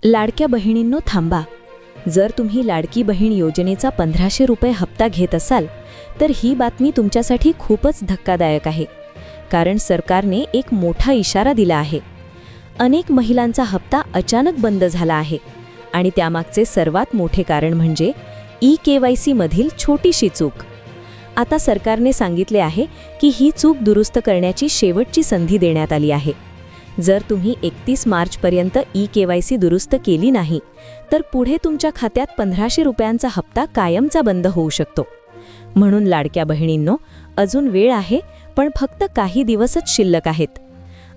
लाडक्या बहिणींनो थांबा. जर तुम्ही लाडकी बहीण योजनेचा 1500 रुपये हप्ता घेत असाल तर ही बातमी तुमच्यासाठी खूपच धक्कादायक आहे. कारण सरकारने एक मोठा इशारा दिला आहे. अनेक महिलांचा हप्ता अचानक बंद झाला आहे आणि त्यामागचे सर्वात मोठे कारण म्हणजे ई-KYC मधील छोटीशी चूक. आता सरकारने सांगितले आहे की ही चूक दुरुस्त करण्याची शेवटची संधी देण्यात आली आहे. जर तुम्ही 31 मार्चपर्यंत ई-KYC दुरुस्त केली नाही तर पुढे तुमच्या खात्यात 1500 रुपयांचा हप्ता कायमचा बंद होऊ शकतो. म्हणून लाडक्या बहिणींनो, अजून वेळ आहे, पण फक्त काही दिवसच शिल्लक आहेत.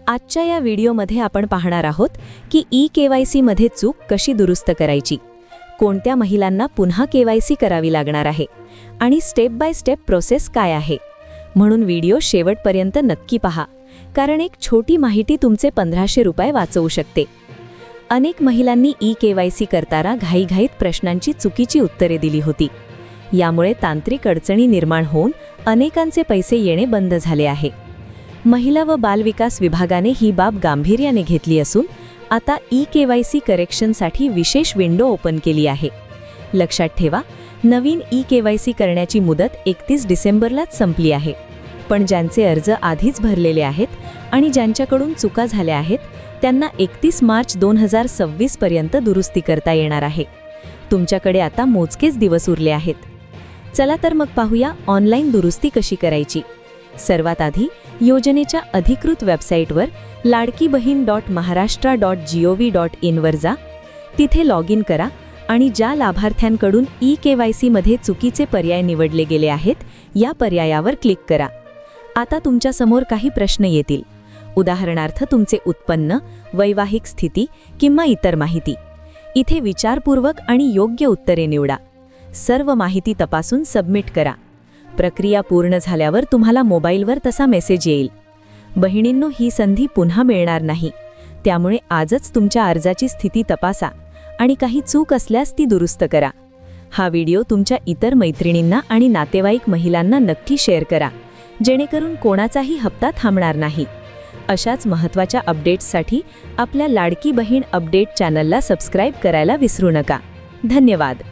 आजच्या या व्हिडिओमध्ये आपण पाहणार आहोत की ई-KYC मध्ये चूक कशी दुरुस्त करायची, कोणत्या महिलांना पुन्हा KYC करावी लागणार आहे आणि स्टेप बाय स्टेप प्रोसेस काय आहे. म्हणून व्हिडिओ शेवटपर्यंत नक्की पहा, कारण एक छोटी माहिती तुमचे 1500 रुपये वाचवू शकते. अनेक महिलांनी ई-KYC करताना घाईघाईत प्रश्नांची चुकीची उत्तरे दिली होती. यामुळे तांत्रिक अडचणी निर्माण होऊन अनेकांचे पैसे येणे बंद झाले आहे. महिला व बालविकास विभागाने ही बाब गांभीर्याने घेतली असून आता ई-KYC करेक्शनसाठी विशेष विंडो ओपन केली आहे. लक्षात ठेवा, नवीन ई-KYC करण्याची मुदत 31 डिसेंबरलाच संपली आहे. पण ज्यांचे अर्ज आधीच भरलेले आहेत आणि ज्यांच्याकडून चुका झाल्या आहेत त्यांना 31 मार्च 2026 पर्यंत दुरुस्ती करता येणार आहे. तुमच्याकडे आता मोजकेच दिवस उरले आहेत. चला तर मग पाहूया ऑनलाईन दुरुस्ती कशी करायची. सर्वात आधी योजनेच्या अधिकृत वेबसाईटवर ladkibhin.maharashtra.gov.in वर जा. तिथे लॉग इन करा आणि ज्या लाभार्थ्यांकडून ई-KYC मध्ये चुकीचे पर्याय निवडले गेले आहेत या पर्यायावर क्लिक करा. आता तुमच्या समोर काही प्रश्न येतील. उदाहरणार्थ तुमचे उत्पन्न, वैवाहिक स्थिती किंवा इतर माहिती. इथे विचारपूर्वक आणि योग्य उत्तरे निवडा. सर्व माहिती तपासून सबमिट करा. प्रक्रिया पूर्ण झाल्यावर तुम्हाला मोबाईलवर तसा मेसेज येईल. बहिणींनो, ही संधी पुन्हा मिळणार नाही. त्यामुळे आजच तुमच्या अर्जाची स्थिती तपासा आणि काही चूक असल्यास ती दुरुस्त करा. हा व्हिडिओ तुमच्या इतर मैत्रिणींना आणि नातेवाईक महिलांना नक्की शेअर करा, जेणेकरून कोणाचाही हप्ता थांबणार नाही. अशाच महत्त्वाच्या अपडेट्ससाठी आपल्या लाडकी बहीण अपडेट चॅनलला सबस्क्राईब करायला विसरू नका. धन्यवाद.